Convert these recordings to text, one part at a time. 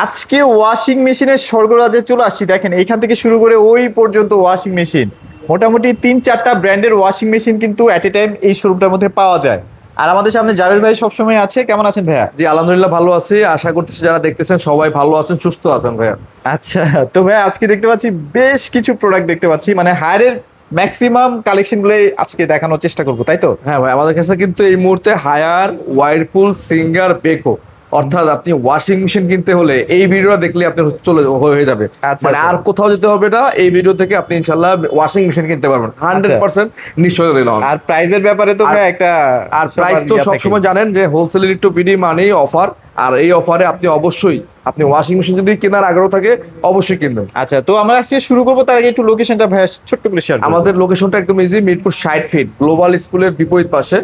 আজকে ওয়াশিং মেশিনের স্বর্গরাজ্যে চলে আসছি। দেখেন এখান থেকে শুরু করে ওই পর্যন্ত ওয়াশিং মেশিন, মোটামুটি 3-4টা ব্র্যান্ডের ওয়াশিং মেশিন কিন্তু এট এ টাইম এই শোরুমটার মধ্যে পাওয়া যায়। আর আমাদের সামনে জাবের ভাই সবসময় আছে। কেমন আছেন ভাইয়া? জি আলহামদুলিল্লাহ ভালো আছি, আশা করতেছি যারা দেখতেছেন সবাই ভালো আছেন, সুস্থ আছেন ভাইয়া। আচ্ছা, তো ভাইয়া আজকে দেখতে পাচ্ছি বেশ কিছু প্রোডাক্ট দেখতে পাচ্ছি, মানে হায়ারের ম্যাক্সিমাম কালেকশন গুলোই আজকে দেখানোর চেষ্টা করবো, তাই তো? হ্যাঁ ভাই, আমাদের কাছে কিন্তু এই মুহূর্তে হায়ার, ওয়াইরপুল, সিঙ্গার, বেকো, অর্থাৎ আপনি ওয়াশিং মেশিন কিনতে হলে এই ভিডিওটা দেখলে আপনি চলে হয়ে যাবে। আচ্ছা, মানে আচ্ছা। আর কোথাও যেতে হবে না, এই ভিডিও থেকে আপনি ইনশাল্লাহ ওয়াশিং মেশিন কিনতে পারবেন 100% নিশ্চয়তা দিলাম। আর প্রাইজের ব্যাপারে তো ভাই একটা আর প্রাইস তো সবসময় জানেন যে হোলসেলের টু বিডি মানেই অফার, আর এই অফারে আপনি অবশ্যই আপনি ওয়াশিং মেশিন যদি কেনার আগ্রহ থাকে অবশ্যই কিনবেন। আচ্ছা, তো আমরা আজকে শুরু করবো, তার আগে একটু লোকেশনটা ভাইয়া ছোট্ট করে শেয়ার করুন। আমাদের লোকেশনটা একদম ইজি, মিরপুর 60 ফিট গ্লোবাল স্কুলের বিপরীত পাশে।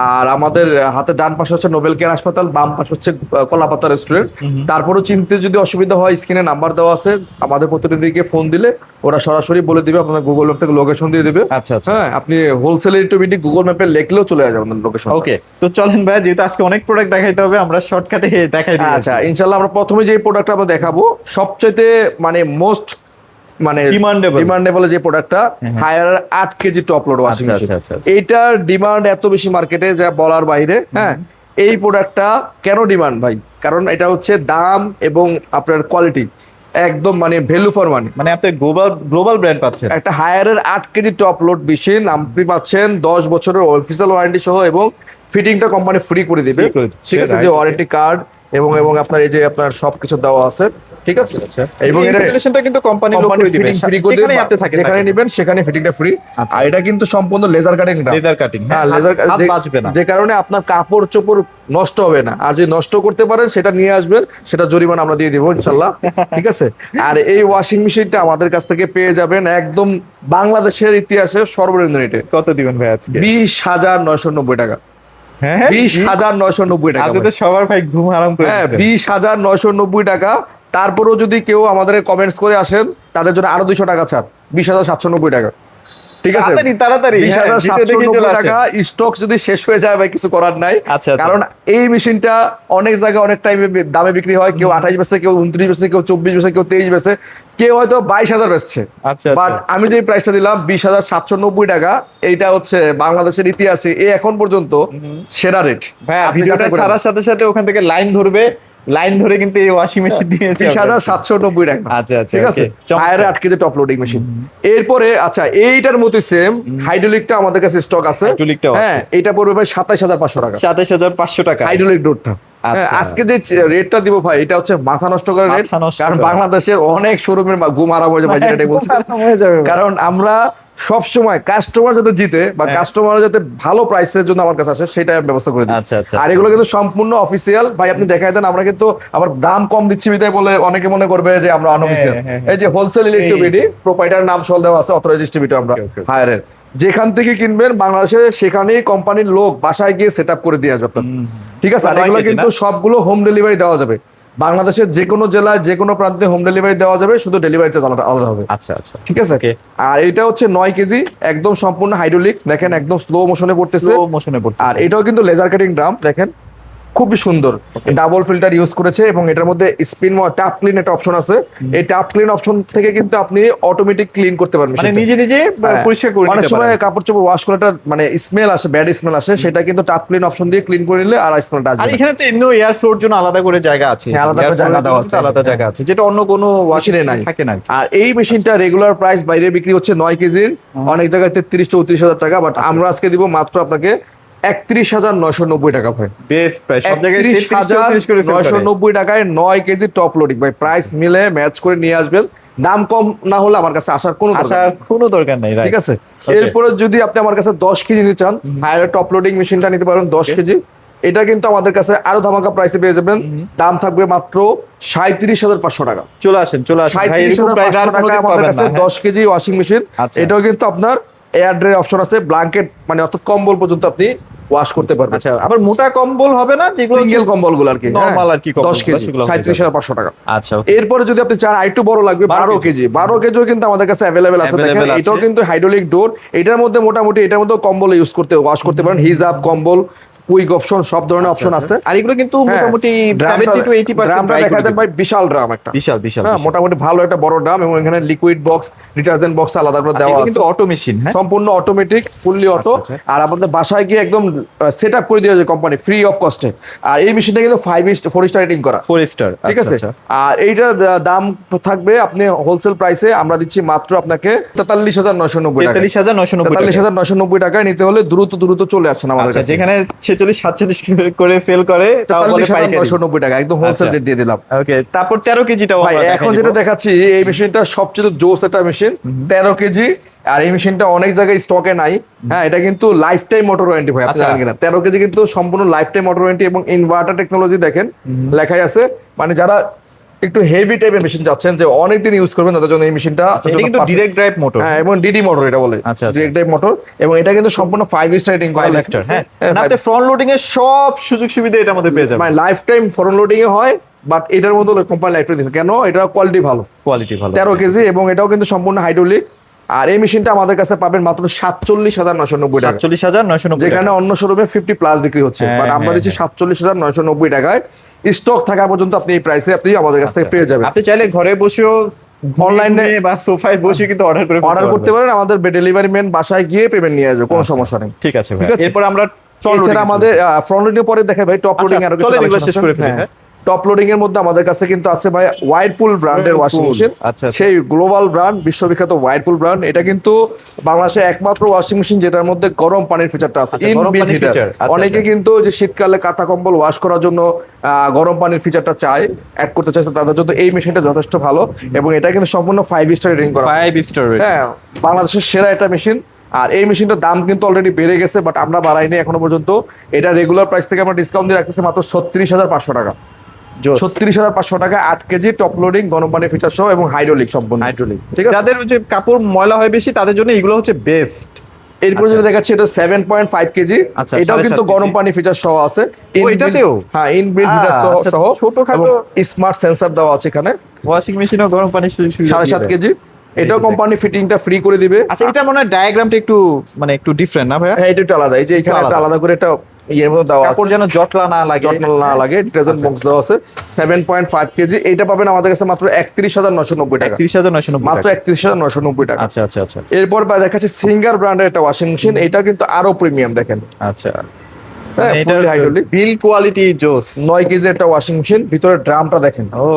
আর আমাদের হাতে ডান পাশে হচ্ছে নোবেল কেয়ার হাসপাতাল, বাম পাশে হচ্ছে কলাপাতা রেস্টুরেন্ট। তারপরও চিনতে যদি অসুবিধা হয় স্ক্রিনে নাম্বার দেওয়া আছে, আমাদের প্রতিনিধিকে ফোন দিলে ওরা সরাসরি বলে দিবে, আপনার গুগল ম্যাপ থেকে লোকেশন দিয়ে দিবে। আচ্ছা, আচ্ছা। হ্যাঁ, আপনি হোলসেলের টু বিডি গুগল ম্যাপে লিখলেও চলে যাবে আমাদের লোকেশন। ওকে, তো চলেন ভাই, যেহেতু আজকে অনেক প্রোডাক্ট দেখাইতে হবে, আমরা শর্টকাটে দেখাই দিই। আচ্ছা, ইনশাল্লাহ আমরা প্রথমে যে প্রোডাক্টটা আমরা দেখাবো সবচাইতে মানে মোস্ট মানে ডিমান্ডেবল যে প্রোডাক্টটা, Haier 8 KG top load washing machine. এইটার ডিমান্ড এত বেশি মার্কেটে যা বলার বাইরে। হ্যাঁ, এই প্রোডাক্টটা কেন ডিমান্ড ভাই? কারণ এটা হচ্ছে দাম এবং আপনার কোয়ালিটি একদম মানে ভ্যালু ফর মানি। মানে আপনি গ্লোবাল ব্র্যান্ড পাচ্ছেন। একটা হায়ারের 8 কেজি টপ লোড মেশিন আপনি পাচ্ছেন 10 বছরের অফিসিয়াল ওয়ারেন্টি সহ, এবং ফিটিংটা কোম্পানি ফ্রি করে দিবে। ঠিক আছে, যে ওয়ারেন্টি কার্ড এবং আপনার এই যে আপনার সবকিছু দেওয়া আছে। ঠিক আছে, এবং ইনস্টলেশনটা কিন্তু কোম্পানি লোক করে দিবে, যেখানেই আপনি থাকেন, যেখানে নেবেন সেখানে ফিটিংটা ফ্রি। আর এটা কিন্তু সম্পূর্ণ লেজার কাটিং, হ্যাঁ লেজার, যে কারণে আপনার কাপড় চোপড় নষ্ট হবে না। আর যদি নষ্ট করতে পারেন সেটা নিয়ে আসবেন, সেটা জরিমানা আমরা দিয়ে দিব ইনশাল্লাহ। ঠিক আছে, আর এই ওয়াশিং মেশিনটা আমাদের কাছ থেকে পেয়ে যাবেন একদম বাংলাদেশের ইতিহাসে সর্বনিম্ন রেটে। কত দিবেন ভাই আজকে? 20,990 টাকা। 20,990 টাকা, আপনাদের সবার ভাই ঘুম হারাম করে হ্যাঁ, দিয়েছে। 20,990 টাকা। তারপরেও যদি কেউ আমাদের কমেন্টস করে আসেন তাদের জন্য আরো 200 টাকা ছাড়, 20,790 টাকা। ঠিক আছে, তাড়াতাড়ি 20,790 টাকা। স্টক যদি শেষ হয়ে যায় ভাই কিছু করার নাই। আচ্ছা, কারণ এই মেশিনটা অনেক জায়গায় অনেক টাইমে দামে বিক্রি হয়, কেউ 28 বেচে, কেউ 29 বেচে, কেউ 24 বেচে, কেউ 23 বেচে, কেউ হয়তো 22,000 বেচছে। আচ্ছা, বাট আমি যে প্রাইসটা দিলাম 20,790 টাকা, এইটা হচ্ছে বাংলাদেশের ইতিহাসে এই এখন পর্যন্ত সেরা রেট। ভাই ভিডিওটা ছাড়ার সাথে সাথে ওখান থেকে লাইন ধরবে, লাইন ধরে কিন্তু এই ওয়াশিং মেশিন দিয়েছে 20,790 টাকা। আচ্ছা, আচ্ছা, ঠিক আছে, Haier 8 KG top loading machine. এরপরে আচ্ছা, এইটার মতো সেম হাইড্রোলিকটা আমাদের কাছে স্টক আছে। হ্যাঁ, এটা পড়বে ভাই 27,500 টাকা। 27,500 টাকা হাইড্রোলিক ডোরটা। আজকে যে রেটটা দিব ভাই, এটা হচ্ছে মাথা নষ্ট করার রেট। কারণ বাংলাদেশের অনেক শোরুমের ঘুম আরাম হয়ে যাবে, যেটা বলছি। কারণ আমরা সব সময় কাস্টমার যাতে জিতে বা কাস্টমার যাতে ভালো প্রাইসের জন্য আমার কাছে আসে, সেটা ব্যবস্থা করে দিই। আর এগুলো কিন্তু সম্পূর্ণ অফিসিয়াল ভাই, আপনি দেখাই দেন। আমরা কিন্তু আবার দাম কম দিচ্ছি বিদায় বলে অনেকে মনে করবে যে আমরা আনঅফিসিয়াল। এই যে হোলসেল ইলেকট্রোবিডি প্রোপাইটার নাম সল দেওয়া আছে, অথরাইজড ডিস্ট্রিবিউটর আমরা হায়ারের। যেখান থেকে কিনবেন বাংলাদেশে, সেখানেই কোম্পানির লোক বাসায় গিয়ে সেট আপ করে দিয়ে আসবে আপনার। ঠিক আছে, আর এগুলো কিন্তু সবগুলো হোম ডেলিভারি দেওয়া যাবে। বাংলাদেশের যে কোনো জেলায় যে কোনো প্রান্তে হোম ডেলিভারি দেওয়া যাবে, শুধু ডেলিভারি চার্জ আলাদা হবে। আচ্ছা, আচ্ছা, ঠিক আছে। আর এটা হচ্ছে 9 কেজি, একদম সম্পূর্ণ হাইড্রোলিক। দেখেন একদম স্লো মোশনে পড়তেছে। আর এটাও কিন্তু লেজার কাটিং ড্রাম, দেখেন খুবই সুন্দর। ডাবল ফিল্টার ইউজ করেছে, এবং এটার মধ্যে স্পিন টাপ ক্লিন একটা অপশন আছে। এই টাপ ক্লিন অপশন থেকে কিন্তু আপনি অটোমেটিক ক্লিন করতে পারবেন, মানে নিজে নিজে পরিষ্কার করে নিতে পারেন। অনেক সময় কাপড় চোপড় ওয়াশ করে একটা মানে স্মেল আসে, ব্যাড স্মেল আসে, সেটা কিন্তু টাপ ক্লিন অপশন দিয়ে ক্লিন করে নিলে আর স্মেলটা আসবে। আর এখানে তো এমনি এয়ার ফ্লোর জন্য আলাদা করে জায়গা আছে, আলাদা জায়গা আছে, যেটা অন্য কোনো ওয়াশিং মেশিনে থাকে না। আর এই মেশিনটা রেগুলার প্রাইস বাইরে বিক্রি হচ্ছে 9 কেজির অনেক জায়গায় 33-34 টাকা। বাট আমরা আজকে দিব মাত্র আপনাকে 31,990 টাকা ভাই। বেস্ট প্রাইস, সব জায়গায় 33,990 টাকায় 9 কেজি টপ লোডিং ভাই। প্রাইস মিলে ম্যাচ করে নিয়ে আসবেন, দাম কম না হলে আমার কাছে আসার কোনো দরকার নাই। ঠিক আছে, এরপরে যদি আপনি আমার কাছে 10 কেজি নিতে চান, হায়ার টপ লোডিং মেশিনটা নিতে পারেন 10 কেজি। এটা কিন্তু আমাদের কাছে আরো ধামাকা প্রাইসে পেয়ে যাবেন। দাম থাকবে মাত্র 37,500 টাকা। চলে আসেন ভাই, এরকম প্রাইস আর কোনো দিন পাবেন না। 10 কেজি ওয়াশিং মেশিন। এটাও কিন্তু আপনার এয়ার ড্রাই অপশন আছে, ব্ল্যাঙ্কেট মানে অর্থাৎ কম্বল পর্যন্ত আপনি ওয়াশ করতে পারবেন। আচ্ছা, আবার মোটা কম্বল হবে না, যেগুলো সিঙ্গেল কম্বল গুলো আর কি, নরমাল আর কি, 10 কেজি 37,500 টাকা। আচ্ছা, এরপরে যদি আপনি চান আরেকটু বড় লাগবে 12 কেজি, 12 কেজিও কিন্তু আমাদের কাছে अवेलेबल আছে। দেখেন এটাও কিন্তু হাইড্রোলিক ডোর। এটার মধ্যে মোটামুটি এটার মধ্যে কম্বল ইউজ করতে ওয়াশ করতে পারেন, হিজাব কম্বল কুইক অপশন, সব ধরনের অপশন আছে। আর এগুলো কিন্তু মোটামুটি 70 to 80% ড্রামটা দেখা যায় ভাই, বিশাল ড্রাম একটা, বিশাল বিশাল মোটামুটি ভালো একটা বড় ড্রাম, এবং এখানে লিকুইড বক্স, ডিটারজেন্ট বক্স আলাদা করে দেওয়া আছে। কিন্তু অটো মেশিন, হ্যাঁ সম্পূর্ণ অটোমেটিক, ফুললি অটো। আর আপনাদের বাসায় গিয়ে একদম সেট আপ করে দেওয়া যায় কোম্পানি ফ্রি অফ কস্টে। আর এই মেশিনটা কিন্তু 4 স্টার রেটিং করা, 4 স্টার, ঠিক আছে। আর এইটার দাম থাকবে আপনি হোলসেল প্রাইসে আমরা দিচ্ছি মাত্র আপনাকে 43,990 টাকা। 43,990 টাকায় নিতে হলে দ্রুত চলে আসেন আমাদের কাছে। যেখানে 46 47 করে সেল করে তাও বলে পাইকারি 43,990 টাকা, একদম হোলসেল রেট দিয়ে দিলাম। ওকে, তারপর 13 কেজিটাও ভাই আমরা এখন যেটা দেখাচ্ছি, এই মেশিনটা সবচেয়ে জোস একটা মেশিন, 13 কেজি। আর এই মেশিনটা অনেক জায়গায় স্টকে নাই, হ্যাঁ এটা কিন্তু লাইফ টাইম মোটর ওয়ারেন্টি ভাই, আপনি জানেন কিনা? 13 কেজি কিন্তু সম্পূর্ণ লাইফ টাইম মোটর ওয়ারেন্টি এবং ইনভার্টার টেকনোলজি দেখেন লেখাই আছে। মানে যারা একটু হেভি টাইপের মেশিন যাচ্ছেন, যে অনেকদিন ইউজ করবেন, তাদের জন্য এই মেশিনটা কিন্তু ডিরেক্ট ড্রাইভ মোটর, হ্যাঁ এবং ডিডি মোটর এটা বলে, ডিরেক্ট ড্রাইভ মোটর। এবং এটা কিন্তু সম্পূর্ণ 5 স্টার রেটিং করা লেখা আছে। হ্যাঁ, আপনি ফ্রন্ট লোডিং এর সব সুযোগ সুবিধা এটার মধ্যে পেয়ে যাবেন। মানে লাইফ টাইম ফ্রন্ট লোডিং এ হয়, বাট এটার মধ্যে কোম্পানি লাইফ টাইম দিচ্ছে কেন? এটা কোয়ালিটি ভালো, 13 কেজি, এবং এটাও কিন্তু সম্পূর্ণ হাইড্রোলিক। আর এই মেশিনটা আমাদের কাছে পাবেন মাত্র 47,990 টাকা, 47,990, যেখানে অন্য শোরুমে 50 প্লাস বিক্রি হচ্ছে, বাট আমরা দিচ্ছি 47,990 টাকায়। স্টক থাকা পর্যন্ত আপনি এই প্রাইসে আপনি আমাদের কাছ থেকে পেয়ে যাবেন। আপনি চাইলে ঘরে বসেও অনলাইনে বা সোফায় বসে কিন্তু অর্ডার করতে পারেন, আমাদের ডেলিভারি ম্যান বাসায় গিয়ে পেমেন্ট নিয়ে আসবে, কোনো সমস্যা নেই। ঠিক আছে ভাই, এরপর আমরা এছাড়া আমাদের ফ্রন্ট লোডিং পরে দেখাই ভাই, টপ লোডিং আরো কিছু শেষ করে ফেলি। টপ লোডিং এর মধ্যে আমাদের কাছে কিন্তু আছে ভাই ওয়াইরপুল ব্র্যান্ডের ওয়াশিং মেশিন, সেই গ্লোবাল ব্র্যান্ড, বিশ্ববিখ্যাত ওয়াইরপুল ব্র্যান্ড। এটা কিন্তু বাংলাদেশে একমাত্র ওয়াশিং মেশিন যেটার মধ্যে গরম পানির ফিচারটা আছে, ইনবিল্ট হিটার। অনেকে কিন্তু যে শীতকালে কাঁথা কম্বল ওয়াশ করার জন্য গরম পানির ফিচারটা চায়, অ্যাড করতে চায়, তাদের জন্য এই মেশিনটা যথেষ্ট ভালো। এবং এটা কিন্তু সম্পূর্ণ 5 স্টার রেটিং করা, 5 স্টার, হ্যাঁ বাংলাদেশের সেরা একটা মেশিন। আর এই মেশিনটার দাম কিন্তু অলরেডি বেড়ে গেছে, বাট আমরা বাড়াইনি এখনো পর্যন্ত। এটা রেগুলার প্রাইস থেকে আমরা ডিসকাউন্ট দিয়ে রাখতেছি মাত্র 36,500 টাকা। 36,500 টাকা 8 কেজি টপ লোডিং, গরম পানির ফিচার সহ, এবং হাইড্রোলিক, সম্পূর্ণ হাইড্রোলিক। ঠিক আছে, যাদের যে কাপড় ময়লা হয় বেশি তাদের জন্য এগুলো হচ্ছে বেস্ট। এরপর যেটা দেখাচ্ছি এটা 7.5 কেজি, এটাও কিন্তু গরম পানি ফিচার সহ আছে। এটাতেও হ্যাঁ ইনবিল্ট হিটার সহ, ছোটখাটো স্মার্ট সেন্সর দেওয়া আছে এখানে। ওয়াশিং মেশিনও গরম পানি 7.5 কেজি, এটাও কোম্পানি ফিটিংটা ফ্রি করে দিবে। আচ্ছা, এটা মনে হয় ডায়াগ্রামটা একটু ডিফারেন্ট না ভাইয়া? হ্যাঁ এটা একটু আলাদা, এই যে এখানে একটা আলাদা করে একটা এর মধ্যে দেওয়া আছে, কাপড় যেন জটলা না লাগে, ডিটারজেন্ট বক্স দেওয়া আছে। 7.5 কেজি, এটা পাবেন আমাদের কাছে মাত্র 31,990 টাকা, 31,990, মাত্র 31,990 টাকা। আচ্ছা। এরপর দেখাচ্ছে সিঙ্গার ব্র্যান্ডের একটা ওয়াশিং মেশিন, এটা কিন্তু আরো প্রিমিয়াম, দেখেন। আচ্ছা, এটার হাইড্রোলিক, বিল কোয়ালিটি জোস। 9 কেজি একটা ওয়াশিং মেশিন, ভিতরে ড্রামটা দেখেন, ও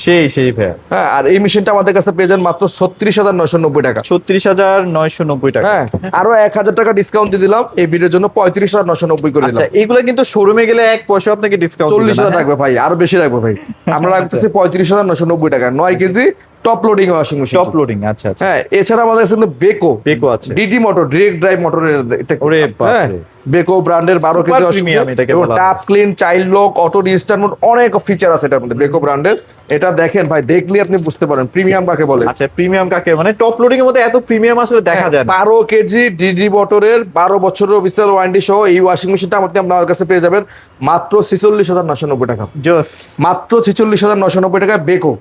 সেই ভাইয়া। হ্যাঁ, আর এই মেশিনটা আমাদের কাছে পেয়ে যান মাত্র 36,990 টাকা, 36,990 টাকা। হ্যাঁ, আরো 1,000 টাকা ডিসকাউন্ট দিয়ে দিলাম এই ভিডিওর জন্য, 35,990 করে দিলাম। আচ্ছা, এগুলো কিন্তু শোরুমে গেলে 1 পয়সা আপনাকে ডিসকাউন্ট 40,000 থাকবে ভাই, আরো বেশি থাকবে ভাই। আমরা রাখতেছি 35,990 টাকা, 9 KG top loading washing machine, top loading. আচ্ছা। হ্যাঁ, এছাড়া আমাদের কাছে কিন্তু বেকো আছে, ডিডি মোটর, ডিরেক্ট ড্রাইভ মোটরের, ওরে বাপ রে, বেকো ব্র্যান্ডের 12 কেজি প্রিমিয়াম, এটাকে বলা হয়। Tap clean, child lock, auto restart mode, অনেক ফিচার আছে এটার মধ্যে বেকো ব্র্যান্ডের। এটা দেখেন ভাই, দেখলে আপনি বুঝতে পারেন প্রিমিয়াম কাকে বলে। আচ্ছা, প্রিমিয়াম কাকে মানে? টপ লোডিং এর মধ্যে এত প্রিমিয়াম আসলে দেখা যায় না। 12 কেজি ডিডি মোটরের 12 বছরের অফিসিয়াল ওয়ারেন্টি সহ এই ওয়াশিং মেশিনটা আপনার কাছে পেয়ে যাবেন মাত্র 46,990 টাকা, জোস, মাত্র 46,990 টাকা। বেকো,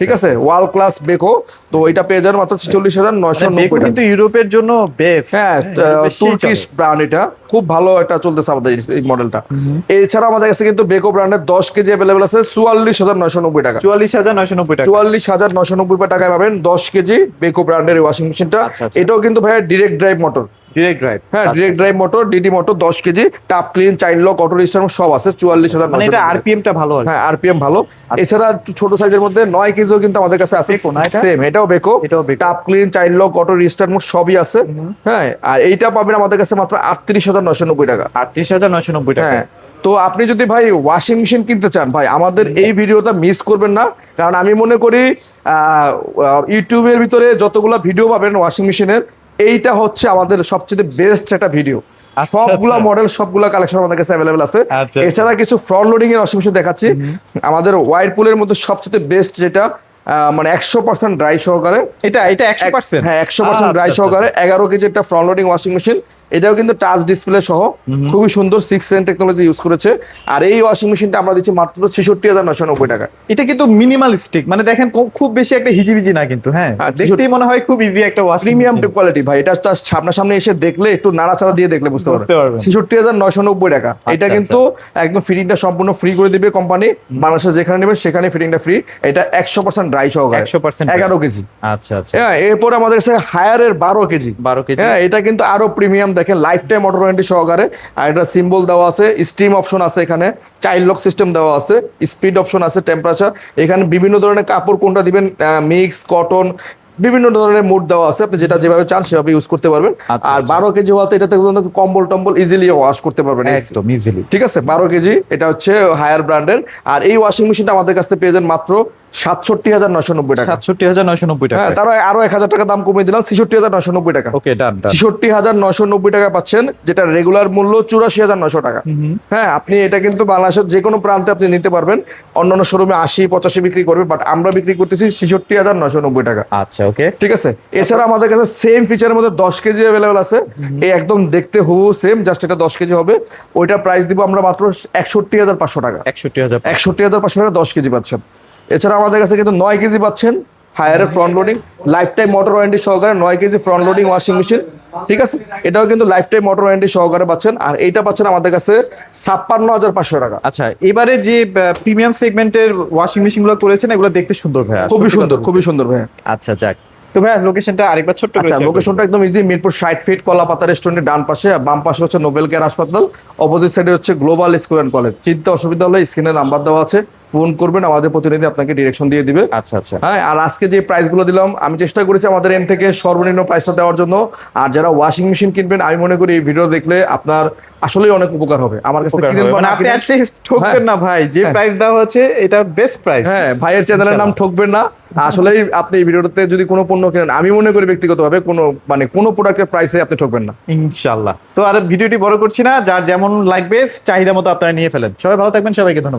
ঠিক আছে, ওয়ার্ল্ড ক্লাস বেকো। তো এটা পেয়ে যাবেন মাত্র 46,990 টাকা। কিন্তু ইউরোপের জন্য বেস্ট, হ্যাঁ, তুর্কিশ ব্র্যান্ড, এটা খুব ভালো একটা চলতেছে আমাদের এই মডেলটা। এছাড়া আমাদের কাছে কিন্তু বেকো ব্র্যান্ডের 10 কেজি अवेलेबल আছে 44,990 টাকা, 44,990 টাকা, 44,990 টাকায় পাবেন 10 কেজি বেকো ব্র্যান্ডের ওয়াশিং মেশিনটা। এটাও কিন্তু ভাই ডিরেক্ট ড্রাইভ মোটর, হ্যাঁ direct drive motor, DD motor, 10 KG, tub clean, child lock, auto restart সব আছে। 44,000, মানে এটা আরপিএম টা ভালো, হ্যাঁ আরপিএম ভালো। এছাড়া ছোট সাইজের মধ্যে 9 কেজিও কিন্তু আমাদের কাছে আছে, সেম এটাও বেকো, টাপ clean, child lock, auto restart সবই আছে। হ্যাঁ, আর এইটা পাবেন আমাদের কাছে মাত্র 38,990 টাকা, 38,990 টাকা। হ্যাঁ, তো আপনি যদি ভাই ওয়াশিং মেশিন কিনতে চান ভাই, আমাদের এই ভিডিওটা মিস করবেন না। কারণ আমি মনে করি ইউটিউবের ভিতরে যতগুলো ভিডিও পাবেন ওয়াশিং মেশিনের, এইটা হচ্ছে আমাদের সবচেয়ে বেস্ট একটা ভিডিও। সবগুলা মডেল, সবগুলা কালেকশন আমাদের কাছে অ্যাভেলেবল আছে। এছাড়া কিছু ফ্রন্ট লোডিং এর ওয়াশিং মেশিন দেখাচ্ছি। আমাদের ওয়াইরপুলের মধ্যে সবচেয়ে বেস্ট যেটা, মানে 100% ড্রাই সহকারে, এটা 100%, হ্যাঁ 100% ড্রাই সহকারে 11 কেজি একটা ফ্রন্ট লোডিং ওয়াশিং মেশিন। এটাও কিন্তু টাচ ডিসপ্লে সহ খুবই সুন্দর 6 টেকনোলজি ইউজ করেছে। আর এই ওয়াশিং মেশিনটা আমরা দিচ্ছি মাত্র 66,990 টাকা। এটা কিন্তু মিনিমালিস্টিক, মানে দেখেন খুব বেশি একটা হিজিবিজি না কিন্তু, হ্যাঁ দেখতেই মনে হয় খুব ইজি একটা ওয়াশিং প্রিমিয়াম কোয়ালিটি ভাই। এটা তো সামনাসামনি এসে দেখলে একটু নাড়াচাড়া দিয়ে দেখলে বুঝতে পারবেন। 66,990 টাকা। এটা কিন্তু একদম ফিটিংটা সম্পূর্ণ ফ্রি করে দিবে কোম্পানি। বাংলাদেশে যেখানে নেবেন সেখানে ফিটিংটা ফ্রি। এটা 100% ড্রাই সহকারে 100% 11 কেজি। আচ্ছা আচ্ছা। হ্যাঁ, এরপর আমাদের কাছে হায়ারের 12 কেজি। হ্যাঁ, এটা কিন্তু আরো প্রিমিয়াম, দেখেন লাইফ টাইম অটো ওয়ারেন্টি সহকারে। আর এটা সিম্বল দেওয়া আছে, স্টিম অপশন আছে, এখানে চাইল্ড লক সিস্টেম দেওয়া আছে, স্পিড অপশন আছে, টেম্পারেচার, এখানে বিভিন্ন ধরনের কাপড় কোনটা দিবেন, মিক্স, কটন, বিভিন্ন ধরনের মোড দেওয়া আছে। আপনি যেটা যেভাবে চান সেভাবে ইউজ করতে পারবেন। আর 12 কেজি হওয়াতে এটাতে কম্বল টম্বল ইজিলি ওয়াশ করতে পারবেন একদম ইজিলি। ঠিক আছে, 12 কেজি। এটা হচ্ছে হায়ার ব্র্যান্ডের। আর এই ওয়াশিং মেশিনটা আমাদের কাছ থেকে পেয়ে যান মাত্র 67,990 টাকা। 67,990 টাকা। হ্যাঁ, তারও আরো 1,000 টাকা দাম কমিয়ে দিলাম, 66,990 টাকা। ওকে, ডান ডান। 66,990 টাকা পাচ্ছেন, যেটা রেগুলার মূল্য 84,900 টাকা। হ্যাঁ, আপনি এটা কিন্তু বাংলাদেশের যে কোনো প্রান্তে আপনি নিতে পারবেন। অন্যান্য শোরুমে 80-85 বিক্রি করবে, বাট আমরা বিক্রি করতেছি 66,990 টাকা। আচ্ছা, ওকে, ঠিক আছে। এছাড়া আমাদের কাছে সেম ফিচারের মধ্যে 10 কেজি অ্যাভেলেবল আছে। এই একদম দেখতে হুবহু সেম, জাস্ট এটা 10 কেজি হবে। ওইটার প্রাইস দিব আমরা মাত্র 61,500 টাকা। 61,500 টাকা 10 কেজি পাচ্ছেন। এছাড়া আমাদের কাছে কিন্তু 9 কেজি পাচ্ছেন, হায়ারের front loading, lifetime motor warranty সহকারে 9 KG front loading washing machine. ঠিক আছে, এটাও কিন্তু লাইফ টাইম মোটর ওয়ারেন্টি সহকারে পাচ্ছেন। আর এইটা পাচ্ছেন আমাদের কাছে 56,500 টাকা। আচ্ছা, এবারে যে প্রিমিয়াম সেগমেন্টের ওয়াশিং মেশিন গুলো করেছেন, এগুলো দেখতে সুন্দর ভাইয়া, খুবই সুন্দর, খুবই সুন্দর ভাইয়া। আচ্ছা, যাক। তো ভাইয়া লোকেশনটা আরেকবার ছোট্ট করে। আচ্ছা, লোকেশনটা একদম ইজি। মিরপুর 60 ফিট কলাপাতা রেস্টুরেন্টের ডান পাশে, আর বাম পাশে হচ্ছে নোবেল কেয়ার হাসপাতাল, অপোজিট সাইডে হচ্ছে গ্লোবাল স্কুল অ্যান্ড কলেজ। চিনতে অসুবিধা হলে স্ক্রিনে নাম্বার দেওয়া আছে, ফোন করবেন, আমাদের প্রতিনিধি আপনাকে ডিরেকশন দিয়ে দিবে। আচ্ছা আচ্ছা। হ্যাঁ, আর আজকে যে প্রাইস গুলো দিলাম, আমি চেষ্টা করেছি আমাদের এন্ড থেকে সর্বনিম্ন প্রাইসটা দেওয়ার জন্য। আর যারা ওয়াশিং মেশিন কিনবেন, আমি মনে করি এই ভিডিও দেখলে আপনার আসলেই অনেক উপকার হবে। আমার কাছে মানে আপনি অ্যাট লিস্ট ঠকবেন না ভাই, যে প্রাইস দেওয়া হচ্ছে এটা বেস্ট প্রাইস। হ্যাঁ, ভাইয়ের চ্যানেলের নাম ঠকবেন না। আসলেই আপনি এই ভিডিওতে যদি কোনো পণ্য কেনেন, আমি মনে করি ব্যক্তিগতভাবে কোনো প্রোডাক্টের প্রাইসে আপনি ঠকবেন না ইনশাআল্লাহ। তো আর ভিডিওটি বড় করছি না, যার যেমন লাগবে চাহিদা মতো আপনারা নিয়ে ফেলেন। সবাই ভালো থাকবেন, সবাইকে ধন্যবাদ।